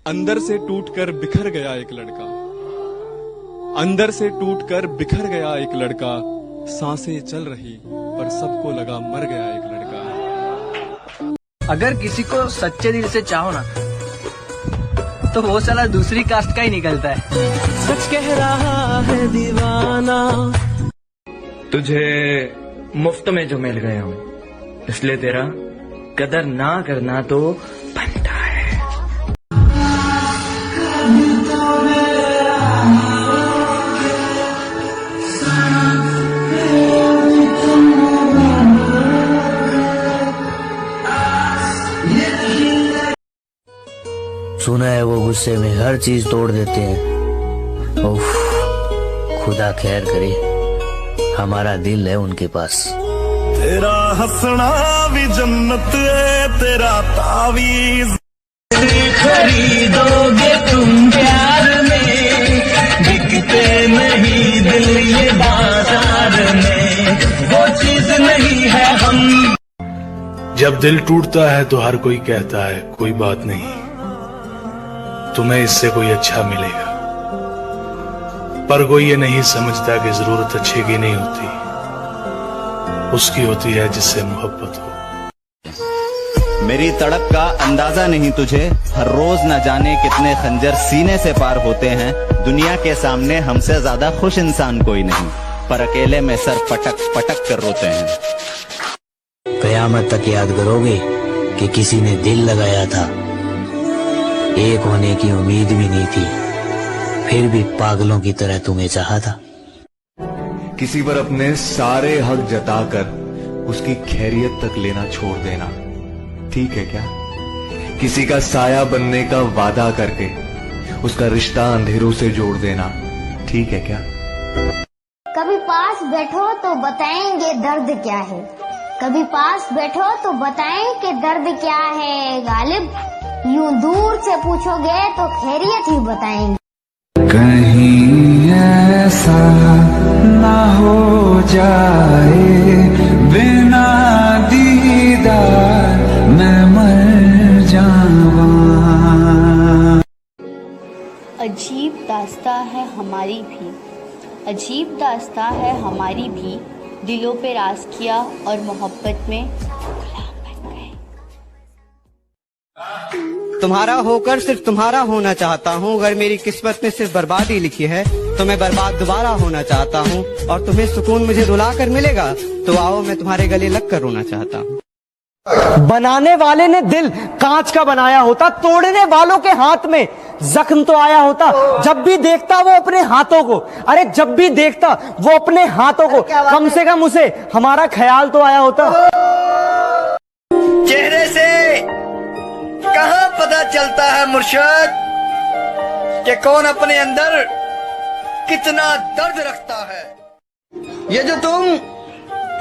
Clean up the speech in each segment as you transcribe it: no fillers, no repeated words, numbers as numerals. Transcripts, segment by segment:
अंदर से टूटकर बिखर गया एक लड़का, अंदर से टूटकर बिखर गया एक लड़का, सांसें चल रही पर सबको लगा मर गया एक लड़का। अगर किसी को सच्चे दिल से चाहो ना तो वो साला दूसरी कास्ट का ही निकलता है। सच कह रहा है दीवाना। तुझे मुफ्त में जो मिल गया हूँ, इसलिए तेरा कदर ना करना तो बनता है। सुना है वो गुस्से में हर चीज तोड़ देते हैं। उफ, खुदा खैर करे, हमारा दिल है उनके पास। तेरा हंसना भी जन्नत है, तेरा तावीज खरीदोगे तुम प्यार में, बिकते नहीं दिल ये बाजार में, वो चीज नहीं है हम। जब दिल टूटता है तो हर कोई कहता है कोई बात नहीं, तुम्हें इससे कोई अच्छा मिलेगा, पर कोई ये नहीं समझता कि जरूरत अच्छे की नहीं होती, उसकी होती है जिससे मोहब्बत हो। मेरी तड़प का अंदाजा नहीं तुझे, हर रोज न जाने कितने खंजर सीने से पार होते हैं। दुनिया के सामने हमसे ज्यादा खुश इंसान कोई नहीं, पर अकेले में सर पटक पटक कर रोते हैं। कयामत तक याद करोगे कि किसी ने दिल लगाया था, एक होने की उम्मीद भी नहीं थी, फिर भी पागलों की तरह तुम्हें चाहा था। किसी पर अपने सारे हक जताकर उसकी खैरियत तक लेना छोड़ देना ठीक है क्या? किसी का साया बनने का वादा करके उसका रिश्ता अंधेरों से जोड़ देना ठीक है क्या? कभी पास बैठो तो बताएंगे दर्द क्या है, कभी पास बैठो तो बताएंगे दर्द क्या है। गालिब यूं दूर से पूछोगे तो खैरियत ही बताएंगे। कहीं ऐसा ना हो जाए बिना दीदार मैं मर जाऊं। अजीब दास्ता है हमारी भी, अजीब दास्ता है हमारी भी, दिलों पे राज किया और मोहब्बत में गुलाम बन गए। तुम्हारा होकर सिर्फ तुम्हारा होना चाहता हूँ। अगर मेरी किस्मत में सिर्फ बर्बादी लिखी है तो मैं बर्बाद दोबारा होना चाहता हूँ, और तुम्हें सुकून मुझे रुला कर मिलेगा तो आओ मैं तुम्हारे गले लग कर रोना चाहता हूँ। बनाने वाले ने दिल कांच का बनाया होता, तोड़ने वालों के हाथ में जख्म तो आया होता। जब भी देखता वो अपने हाथों को, अरे जब भी देखता वो अपने हाथों को, कम से कम उसे हमारा ख्याल तो आया होता। चेहरे से कहाँ पता चलता है मुर्शिद कि कौन अपने अंदर कितना दर्द रखता है। ये जो तुम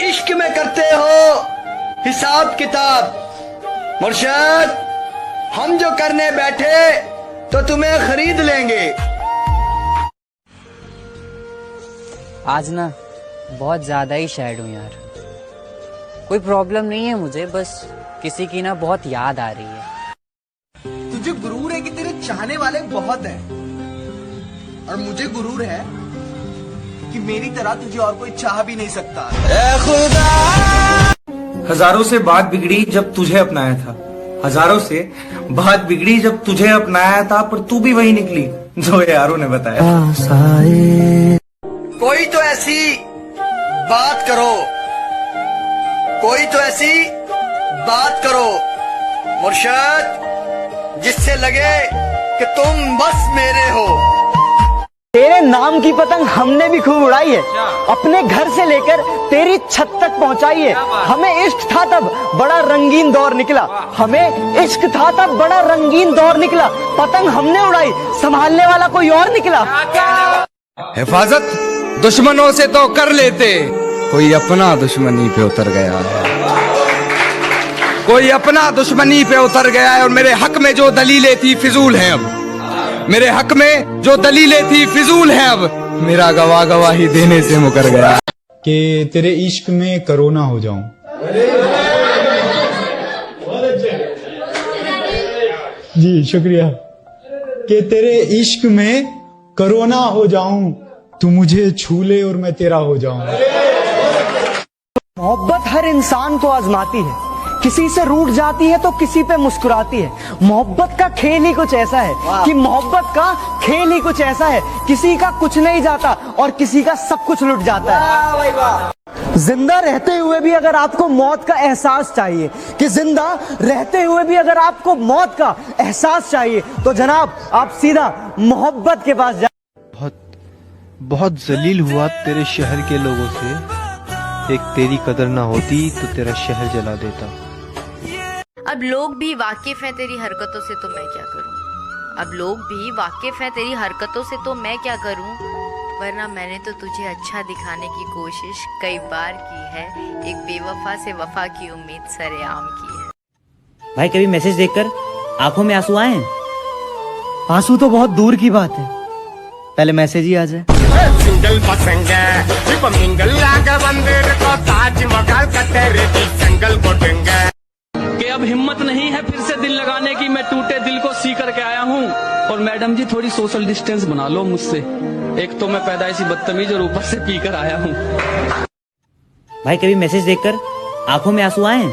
इश्क में करते हो हिसाब किताब, मुर्शिद हम जो करने बैठे तो तुम्हें खरीद लेंगे। आज ना बहुत ज्यादा ही सैड हूँ यार। कोई प्रॉब्लम नहीं है मुझे, बस किसी की ना बहुत याद आ रही है। तुझे गुरूर है कि तेरे चाहने वाले बहुत हैं, और मुझे गुरूर है कि मेरी तरह तुझे और कोई चाह भी नहीं सकता। ऐ खुदा, हजारों से बात बिगड़ी जब तुझे अपनाया था, हजारों से बात बिगड़ी जब तुझे अपनाया था, पर तू भी वही निकली जो यारों ने बताया। कोई तो ऐसी बात करो, कोई तो ऐसी बात करो मुर्शिद, जिससे लगे कि तुम बस मेरे हो। तेरे नाम की पतंग हमने भी खूब उड़ाई है, अपने घर से लेकर तेरी छत तक पहुंचाई है। हमें इश्क था तब बड़ा रंगीन दौर निकला, हमें इश्क था तब बड़ा रंगीन दौर निकला। पतंग हमने उड़ाई, संभालने वाला कोई और निकला। हिफाजत दुश्मनों से तो कर लेते, कोई अपना दुश्मनी पे उतर गया है, कोई अपना दुश्मनी पे उतर गया है। और मेरे हक में जो दलीलें थी फिजूल हैं अब, मेरे हक में जो दलीलें थी फिजूल हैं अब, मेरा गवाही देने से मुकर गया। कि तेरे इश्क में करोना हो जाऊं। जी शुक्रिया। कि तेरे इश्क में कोरोना हो जाऊं, तू मुझे छू ले और मैं तेरा हो जाऊं। मोहब्बत हर इंसान को आजमाती है, किसी से रूठ जाती है तो किसी पे मुस्कुराती है। मोहब्बत का खेल ही कुछ ऐसा है कि मोहब्बत का खेल ही कुछ ऐसा है, किसी का कुछ नहीं जाता और किसी का सब कुछ लुट जाता है। जिंदा रहते हुए भी अगर आपको मौत का एहसास चाहिए, कि जिंदा रहते हुए भी अगर आपको मौत का एहसास चाहिए, तो जनाब आप सीधा मोहब्बत के पास जाए। बहुत जलील हुआ तेरे शहर के लोगों से, एक तेरी कदर ना होती तो तेरा शहर जला देता। अब लोग भी वाकिफ हैं तेरी हरकतों से, तो मैं क्या करूं? अब लोग भी वाकिफ हैं तेरी हरकतों से, तो मैं क्या करूं? वरना मैंने तो तुझे अच्छा दिखाने की कोशिश कई बार की है, एक बेवफा से वफा की उम्मीद सरेआम की है। भाई कभी मैसेज देखकर आंखों में आंसू आए? आंसू तो बहुत दूर की बात है, पहले मैसेज ही आ जाए। सिंगल पसंग मिंगल बंदर को ताजमहल का तेरे जंगल को कि अब हिम्मत नहीं है फिर से दिल लगाने की, मैं टूटे दिल को सी करके आया हूँ। और मैडम जी थोड़ी सोशल डिस्टेंस बना लो मुझसे, एक तो मैं पैदाइशी बदतमीज और ऊपर से पी कर आया हूँ। भाई कभी मैसेज देखकर आंखों में आंसू आए?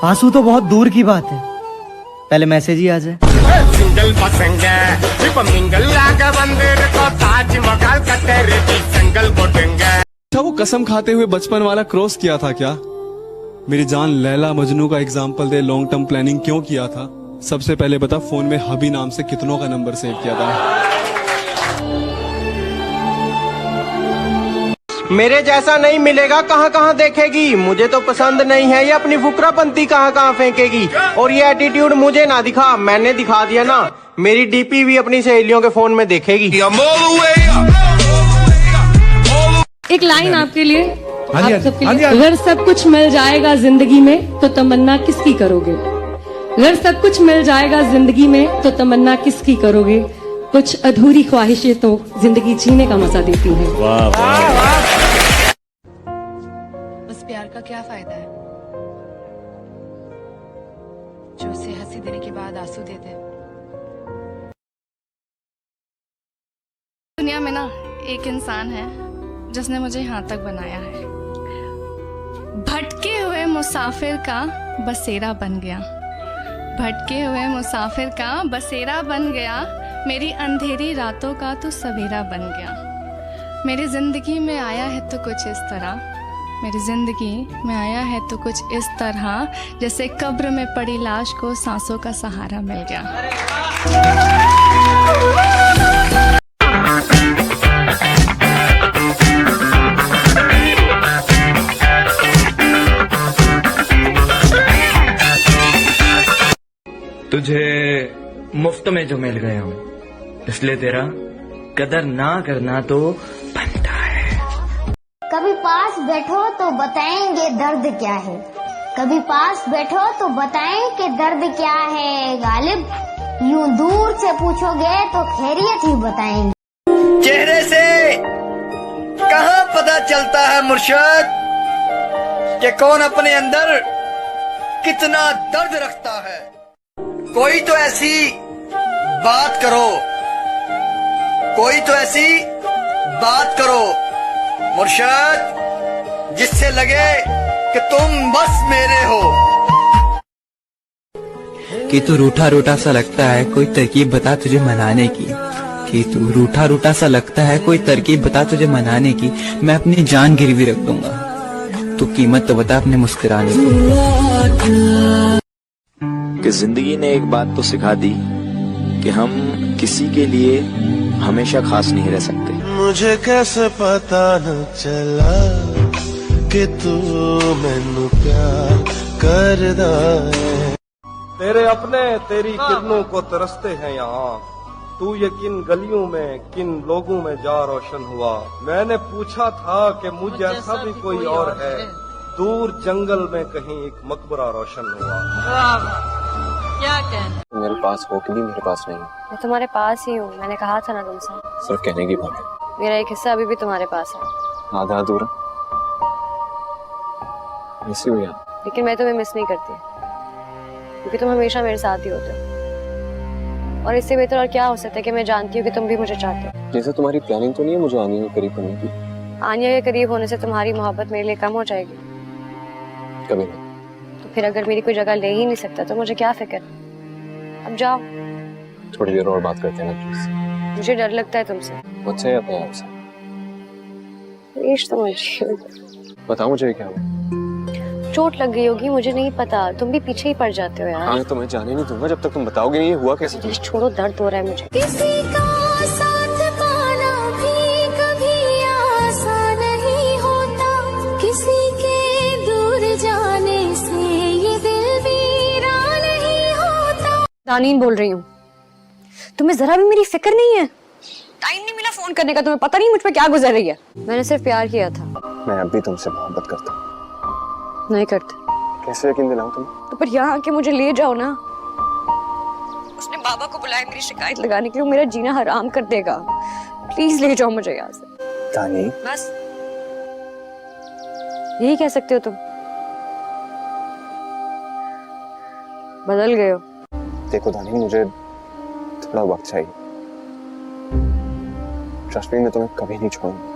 आंसू तो बहुत दूर की बात है, पहले मैसेज ही आ जाए। सिंगल पसंग मिंगल बंदर को ताजमहल का तेरे जंगल को अच्छा वो कसम खाते हुए बचपन वाला क्रॉस किया था क्या? मेरी जान लैला मजनू का एग्जाम्पल दे, लॉन्ग टर्म प्लानिंग क्यों किया था? सबसे पहले बता, फोन में हबी नाम से कितनों का नंबर सेव किया था? मेरे जैसा नहीं मिलेगा कहाँ कहाँ देखेगी, मुझे तो पसंद नहीं है ये अपनी फुकरापंती कहाँ कहाँ फेंकेगी। और ये एटीट्यूड मुझे ना दिखा, मैंने दिखा दिया ना, मेरी डीपी भी अपनी सहेलियों के फोन में देखेगी। एक लाइन आपके लिए, हाँ जी, आप सबके हाँ जी, लिए। हाँ जी। अगर सब कुछ मिल जाएगा जिंदगी में तो तमन्ना किसकी करोगे? अगर सब कुछ मिल जाएगा जिंदगी में तो तमन्ना किसकी करोगे? कुछ अधूरी ख्वाहिशें तो जिंदगी जीने का मजा देती हैं। उस प्यार का क्या फायदा है जो उसे हंसी देने के बाद आंसू देते हैं। दुनिया में ना एक इंसान है जिसने मुझे यहाँ तक बनाया है। भटके हुए मुसाफिर का बसेरा बन गया, भटके हुए मुसाफिर का बसेरा बन गया, मेरी अंधेरी रातों का तो सवेरा बन गया। मेरी जिंदगी में आया है तो कुछ इस तरह, मेरी जिंदगी में आया है तो कुछ इस तरह, जैसे कब्र में पड़ी लाश को सांसों का सहारा मिल गया। तुझे मुफ्त में जो मिल गया हूँ, इसलिए तेरा कदर ना करना तो बनता है। कभी पास बैठो तो बताएंगे दर्द क्या है, कभी पास बैठो तो बताएंगे दर्द क्या है। गालिब यूं दूर से पूछोगे तो खैरियत ही बताएंगे। चेहरे से कहाँ पता चलता है मुर्शद कि कौन अपने अंदर कितना दर्द रखता है। कोई तो ऐसी बात करो, कोई तो ऐसी बात करो मुर्शद जिससे लगे कि तुम बस मेरे हो। कि तू रूठा रूठा सा लगता है, कोई तरकीब बता तुझे मनाने की। कि तू रूठा रूठा सा लगता है, कोई तरकीब बता तुझे मनाने की। मैं अपनी जान गिरवी रख दूंगा, तू कीमत तो बता अपने मुस्कुराने की। कि जिंदगी ने एक बात तो सिखा दी कि हम किसी के लिए हमेशा खास नहीं रह सकते। मुझे कैसे पता न चला कि तू मैनू प्यार करदा है। तेरे अपने तेरी किरणों को तरसते हैं यहाँ, तू ये किन गलियों में किन लोगों में जा रोशन हुआ। मैंने पूछा था कि मुझ जैसा भी कोई और है, दूर जंगल में कहीं एक मकबरा रोशन हुआ। क्या कहना? मेरे पास हो कि भी मेरे पास नहीं। मैं तुम्हारे पास ही हूँ, मैंने कहा था ना तुमसे। सिर्फ कहने की बात है। मेरा एक हिस्सा अभी भी तुम्हारे पास है। आधा अधूरा मिस हुई यार। लेकिन मैं तुम्हें मिस नहीं करती क्योंकि तुम हमेशा मेरे साथ ही होते हो। और इससे बेहतर और क्या हो सकता है कि मैं जानती हूँ कि तुम भी मुझे चाहते हो। जैसे तुम्हारी प्लानिंग तो नहीं है मुझे आनिया के करीब करने की? आनिया के करीब होने से तुम्हारी मोहब्बत मेरे लिए कम हो जाएगी? कभी नहीं। तो फिर अगर मेरी कोई जगह ले ही नहीं सकता तो मुझे क्या फिक्र? अब जाओ। थोड़ी देर और बात करते हैं ना प्लीज। मुझे डर लगता है तुमसे। मुझसे या अपने आप से? प्लीज तो मुझे बताओ मुझे क्या हुआ? चोट लग गई होगी, मुझे नहीं पता। तुम भी पीछे ही पड़ जाते हो यार। हाँ तो मैं जाने नहीं दूंगा जब तक तुम बताओगे नहीं। हुआ कैसे? प्लीज छोड़ो, दर्द हो रहा है मुझे। किसी का साथ पाना भी कभी आसान नहीं होता, किसी के दूर जाने से ये दिल वीरान नहीं होता। दानीन बोल रही हूँ। तुम्हें जरा भी मेरी फिक्र नहीं है? टाइम नहीं मिला फोन करने का, तुम्हें पता नहीं मुझ पे क्या गुजर रही है। मैंने सिर्फ प्यार किया था। मैं अब भी तुमसे मोहब्बत करता हूँ। नहीं करते। कैसे यकीन दिलाऊं तुम्हें? तो पर यहाँ आके मुझे ले जाओ ना। उसने बाबा को बुलाया मेरी शिकायत लगाने के लिए, वो मेरा जीना हराम कर देगा। प्लीज ले जाओ मुझे यहाँ से। दानी बस यही कह सकते हो तुम? बदल गए हो। देखो दानी मुझे थोड़ा वक्त चाहिए। ट्रस्ट मी, मैं तुम्हें कभी नहीं छोड़ूंगा।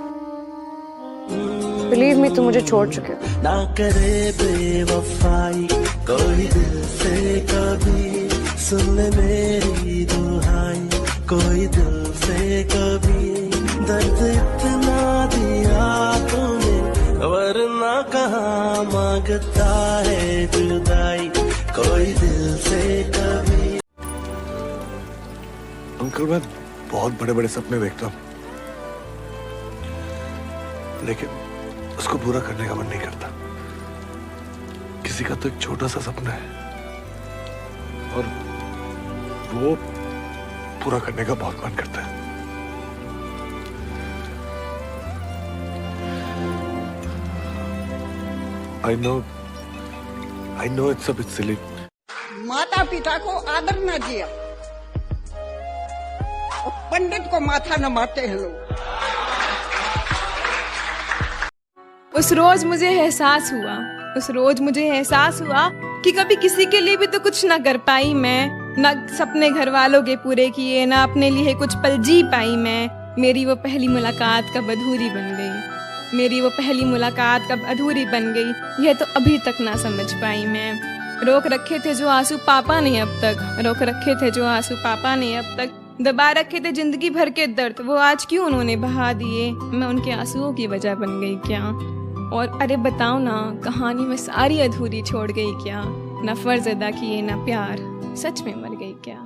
बिलीव मी, तुम मुझे छोड़ चुके हो। ना करे बेवफाई कोई दिल से कभी, सुन ले मेरी दुहाई कोई दिल से कभी। दर्द इतना दिया तूने वरना कहाँ मांगता है जुदाई कोई दिल से कभी। अंकल मैं बहुत बड़े बड़े सपने देखता हूँ, लेकिन उसको पूरा करने का मन नहीं करता। किसी का तो एक छोटा सा सपना है और वो पूरा करने का बहुत मन करता है। I know it's a bit silly. माता पिता को आदर न दिया और पंडित को माथा न मारते हैं लोग। उस रोज मुझे एहसास हुआ कि कभी किसी के लिए भी तो कुछ ना कर पाई मैं, ना सपने घर वालों के पूरे किए, ना अपने लिए कुछ पल जी पाई मैं। मेरी वो पहली मुलाकात कब अधूरी बन गई, यह तो अभी तक ना समझ पाई मैं। रोक रखे थे जो आंसू पापा ने अब तक, दबा रखे थे जिंदगी भर के दर्द, वो आज क्यों उन्होंने बहा दिए। मैं उनके आंसुओं की वजह बन गई क्या? और अरे बताओ ना, कहानी में सारी अधूरी छोड़ गई क्या? ना फर्ज अदा किए ना प्यार, सच में मर गई क्या?